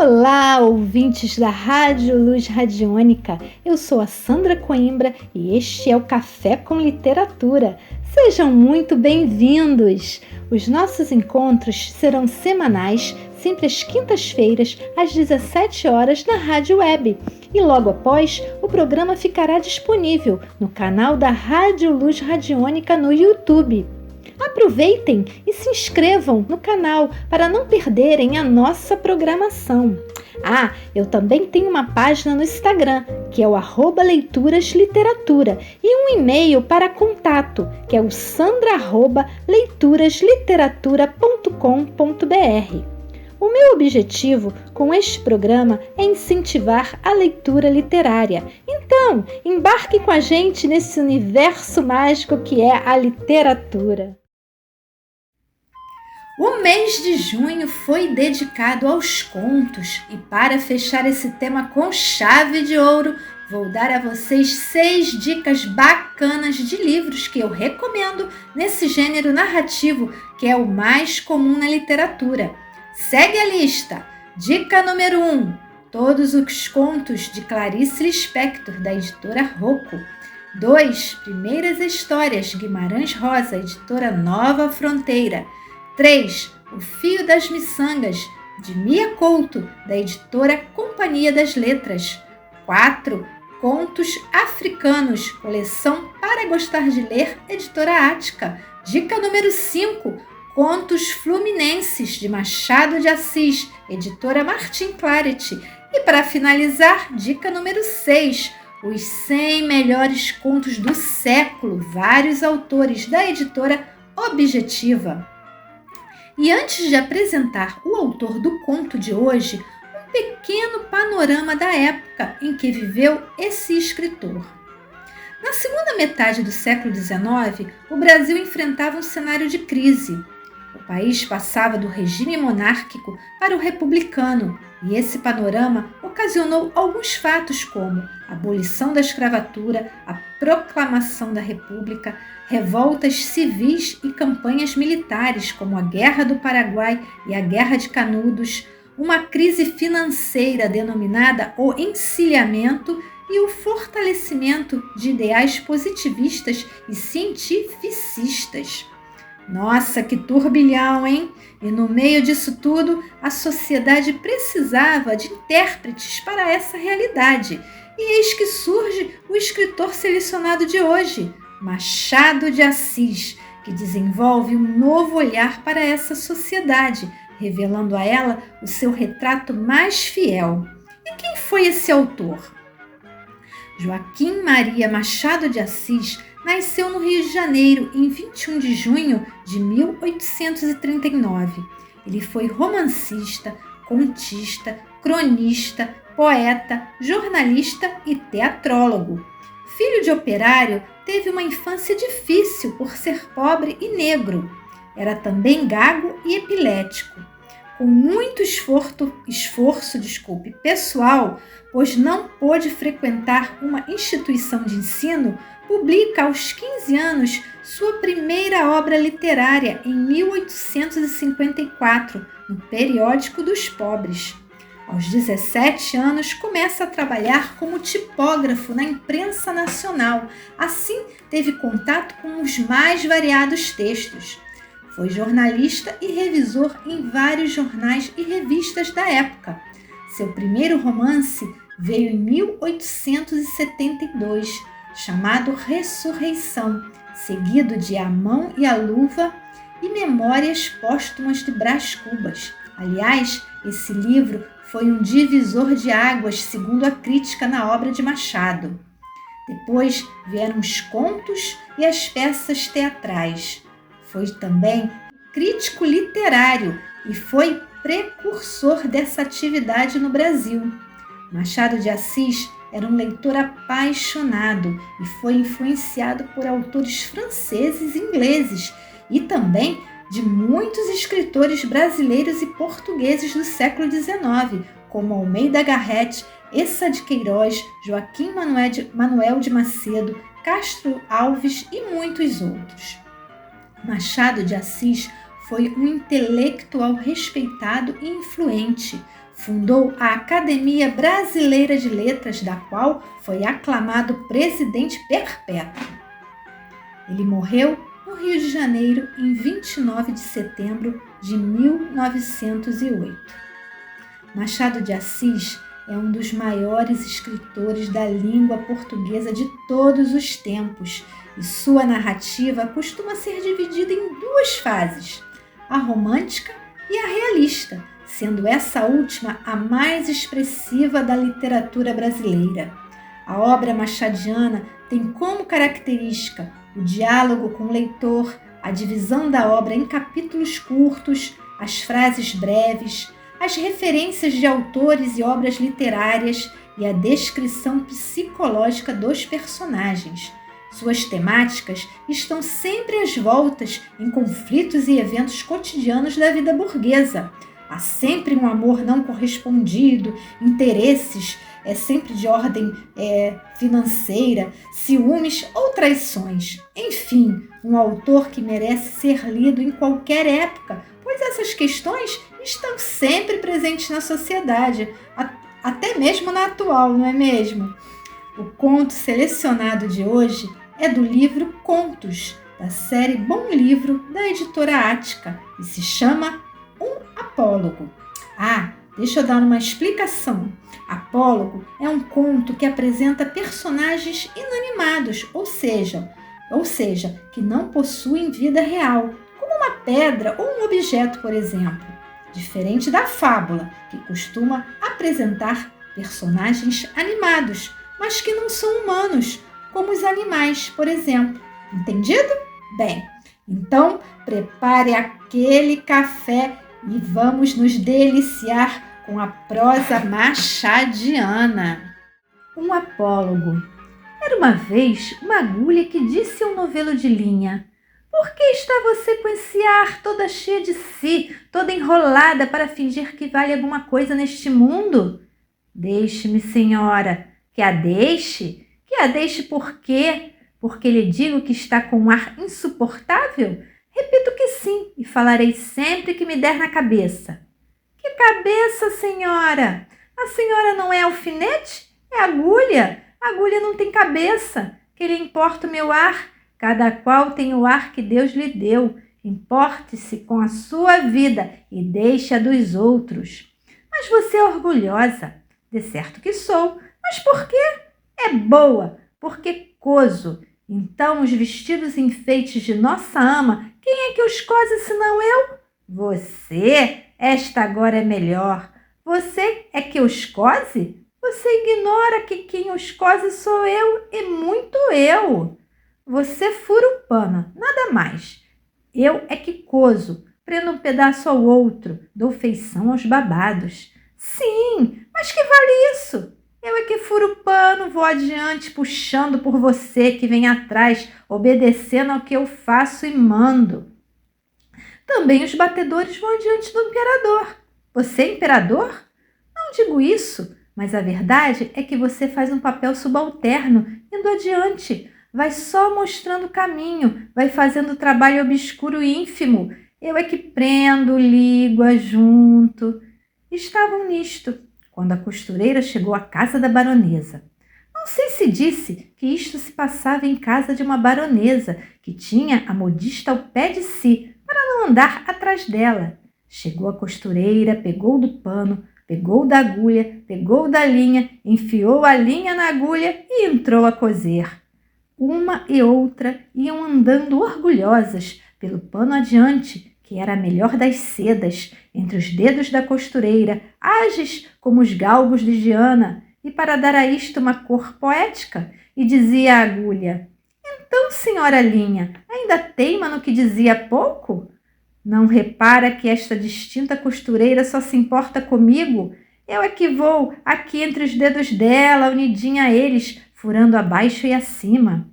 Olá, ouvintes da Rádio Luz Radiônica. Eu sou a Sandra Coimbra e este é o Café com Literatura. Sejam muito bem-vindos! Os nossos encontros serão semanais, sempre às quintas-feiras, às 17 horas na Rádio Web. E logo após, o programa ficará disponível no canal da Rádio Luz Radiônica no YouTube. Aproveitem e se inscrevam no canal para não perderem a nossa programação. Eu também tenho uma página no Instagram, que é o @leiturasliteratura, e um e-mail para contato, que é o sandra@leituraslitteratura.com.br. O meu objetivo com este programa é incentivar a leitura literária. Então, embarque com a gente nesse universo mágico que é a literatura. O mês de junho foi dedicado aos contos e para fechar esse tema com chave de ouro, vou dar a vocês 6 dicas bacanas de livros que eu recomendo nesse gênero narrativo que é o mais comum na literatura. Segue a lista! Dica número 1. Todos os contos de Clarice Lispector, da editora Rocco. 2. Primeiras Histórias, Guimarães Rosa, editora Nova Fronteira. 3. O Fio das Miçangas, de Mia Couto, da editora Companhia das Letras. 4. Contos Africanos, coleção Para Gostar de Ler, editora Ática. Dica número 5. Contos Fluminenses, de Machado de Assis, editora Martin Claret. E para finalizar, dica número 6. Os 100 melhores contos do século, vários autores, da editora Objetiva. E antes de apresentar o autor do conto de hoje, um pequeno panorama da época em que viveu esse escritor. Na segunda metade do século XIX, o Brasil enfrentava um cenário de crise. O país passava do regime monárquico para o republicano, e esse panorama ocasionou alguns fatos como a abolição da escravatura, a proclamação da República, revoltas civis e campanhas militares, como a Guerra do Paraguai e a Guerra de Canudos, uma crise financeira denominada o encilhamento e o fortalecimento de ideais positivistas e cientificistas. Nossa, que turbilhão, hein? E no meio disso tudo, a sociedade precisava de intérpretes para essa realidade. E eis que surge o escritor selecionado de hoje, Machado de Assis, que desenvolve um novo olhar para essa sociedade, revelando a ela o seu retrato mais fiel. E quem foi esse autor? Joaquim Maria Machado de Assis nasceu no Rio de Janeiro em 21 de junho de 1839. Ele foi romancista, contista, cronista, poeta, jornalista e teatrólogo. Filho de operário, teve uma infância difícil por ser pobre e negro. Era também gago e epilético. Com muito esforço pessoal, pois não pôde frequentar uma instituição de ensino, publica aos 15 anos sua primeira obra literária em 1854, no Periódico dos Pobres. Aos 17 anos, começa a trabalhar como tipógrafo na imprensa nacional. Assim, teve contato com os mais variados textos. Foi jornalista e revisor em vários jornais e revistas da época. Seu primeiro romance veio em 1872, chamado Ressurreição, seguido de A Mão e a Luva e Memórias Póstumas de Brás Cubas. Aliás, esse livro foi um divisor de águas, segundo a crítica na obra de Machado. Depois vieram os contos e as peças teatrais. Foi também crítico literário e foi precursor dessa atividade no Brasil. Machado de Assis era um leitor apaixonado e foi influenciado por autores franceses e ingleses e também de muitos escritores brasileiros e portugueses do século XIX, como Almeida Garrett, Eça de Queiroz, Joaquim Manuel de Macedo, Castro Alves e muitos outros. Machado de Assis foi um intelectual respeitado e influente. Fundou a Academia Brasileira de Letras, da qual foi aclamado presidente perpétuo. Ele morreu no Rio de Janeiro em 29 de setembro de 1908. Machado de Assis é um dos maiores escritores da língua portuguesa de todos os tempos e sua narrativa costuma ser dividida em duas fases, a romântica e a realista, sendo essa última a mais expressiva da literatura brasileira. A obra machadiana tem como característica o diálogo com o leitor, a divisão da obra em capítulos curtos, as frases breves, as referências de autores e obras literárias e a descrição psicológica dos personagens. Suas temáticas estão sempre às voltas em conflitos e eventos cotidianos da vida burguesa. Há sempre um amor não correspondido, interesses sempre de ordem financeira, ciúmes ou traições. Enfim, um autor que merece ser lido em qualquer época, pois essas questões estão sempre presentes na sociedade, até mesmo na atual, não é mesmo? O conto selecionado de hoje é do livro Contos, da série Bom Livro, da editora Ática, e se chama Um Apólogo. Deixa eu dar uma explicação. Apólogo é um conto que apresenta personagens inanimados, ou seja, que não possuem vida real, como uma pedra ou um objeto, por exemplo. Diferente da fábula, que costuma apresentar personagens animados, mas que não são humanos, como os animais, por exemplo. Entendido? Bem, então prepare aquele café e vamos nos deliciar com a prosa machadiana. Um apólogo. Era uma vez uma agulha que disse ao novelo de linha: "Por que está você com esse ar toda cheia de si, toda enrolada para fingir que vale alguma coisa neste mundo?" "Deixe-me, senhora." "Que a deixe? Que a deixe por quê? Porque lhe digo que está com um ar insuportável? Repito que sim, e falarei sempre que me der na cabeça." "Que cabeça, senhora? A senhora não é alfinete? É agulha. A agulha não tem cabeça. Que lhe importa o meu ar? Cada qual tem o ar que Deus lhe deu. Importe-se com a sua vida e deixe a dos outros." "Mas você é orgulhosa." "De certo que sou. Mas por quê?" "É boa, porque coso. Então os vestidos enfeites de nossa ama, quem é que os cose senão eu?" "Você? Esta agora é melhor. Você é que os cose? Você ignora que quem os cose sou eu, e muito eu." "Você fura o pano, nada mais. Eu é que coso, prendo um pedaço ao outro, dou feição aos babados." "Sim, mas que vale isso? Eu é que furo o pano, vou adiante puxando por você que vem atrás, obedecendo ao que eu faço e mando." "Também os batedores vão adiante do imperador." "Você é imperador?" "Não digo isso, mas a verdade é que você faz um papel subalterno, indo adiante. Vai só mostrando o caminho, vai fazendo trabalho obscuro e ínfimo. Eu é que prendo, ligo, ajunto." Estavam nisto, quando a costureira chegou à casa da baronesa. Não sei se disse que isto se passava em casa de uma baronesa, que tinha a modista ao pé de si, para não andar atrás dela. Chegou a costureira, pegou do pano, pegou da agulha, pegou da linha, enfiou a linha na agulha e entrou a coser. Uma e outra iam andando orgulhosas pelo pano adiante, que era a melhor das sedas, entre os dedos da costureira, ágeis como os galgos de Diana, e para dar a isto uma cor poética, e dizia a agulha: "Então, senhora linha, ainda teima no que dizia há pouco? Não repara que esta distinta costureira só se importa comigo? Eu é que vou aqui entre os dedos dela, unidinha a eles, furando abaixo e acima."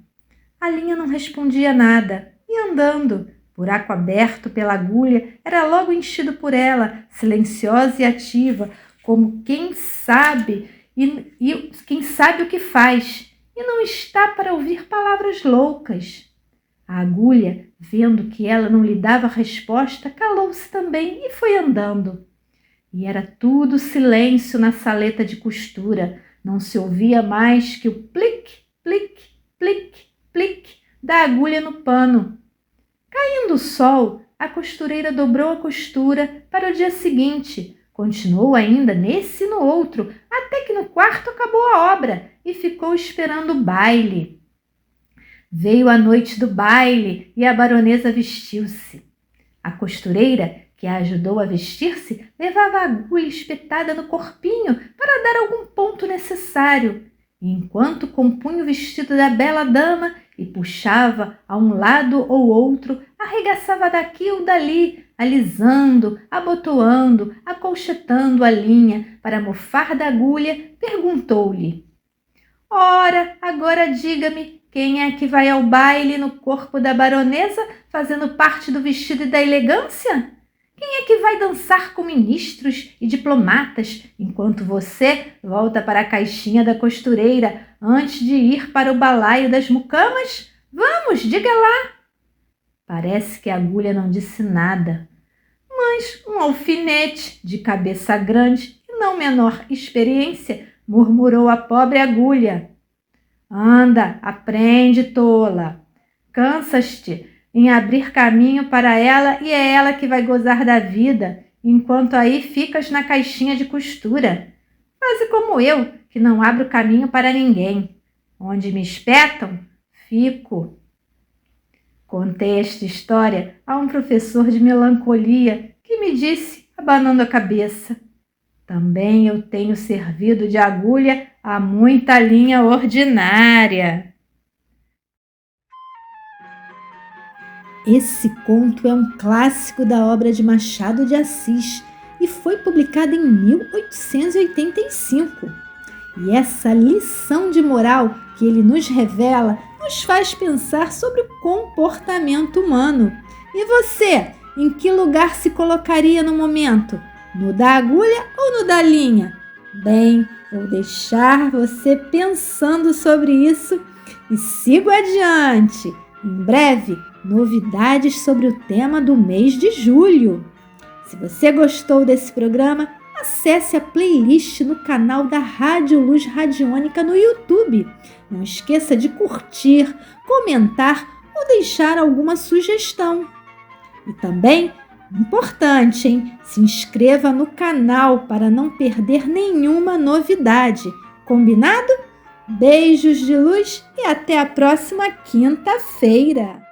A linha não respondia nada, e andando, buraco aberto pela agulha, era logo enchido por ela, silenciosa e ativa, como quem sabe quem sabe o que faz, e não está para ouvir palavras loucas. A agulha, vendo que ela não lhe dava resposta, calou-se também e foi andando. E era tudo silêncio na saleta de costura. Não se ouvia mais que o plic, plic, plic, plic da agulha no pano. Caindo o sol, a costureira dobrou a costura para o dia seguinte. Continuou ainda nesse e no outro, até que no quarto acabou a obra e ficou esperando o baile. Veio a noite do baile e a baronesa vestiu-se. A costureira, que a ajudou a vestir-se, levava a agulha espetada no corpinho para dar algum ponto necessário. E enquanto compunha o vestido da bela dama e puxava a um lado ou outro, arregaçava daqui ou dali, alisando, abotoando, acolchetando a linha para mofar da agulha, perguntou-lhe: Ora, agora diga-me, quem é que vai ao baile no corpo da baronesa, fazendo parte do vestido e da elegância? Quem é que vai dançar com ministros e diplomatas, enquanto você volta para a caixinha da costureira antes de ir para o balaio das mucamas? Vamos, diga lá! Parece que a agulha não disse nada, mas um alfinete de cabeça grande e não menor experiência murmurou a pobre agulha. Anda, aprende, tola. Cansas-te em abrir caminho para ela e é ela que vai gozar da vida, enquanto aí ficas na caixinha de costura. Faze como eu, que não abro caminho para ninguém. Onde me espetam, fico. Contei esta história a um professor de melancolia que me disse, abanando a cabeça: também eu tenho servido de agulha a muita linha ordinária. Esse conto é um clássico da obra de Machado de Assis e foi publicado em 1885. E essa lição de moral que ele nos revela nos faz pensar sobre o comportamento humano. E você, em que lugar se colocaria no momento? No da agulha ou no da linha? Bem, vou deixar você pensando sobre isso e sigo adiante. Em breve, novidades sobre o tema do mês de julho. Se você gostou desse programa, acesse a playlist no canal da Rádio Luz Radiônica no YouTube. Não esqueça de curtir, comentar ou deixar alguma sugestão. E também, importante, hein? Se inscreva no canal para não perder nenhuma novidade. Combinado? Beijos de luz e até a próxima quinta-feira!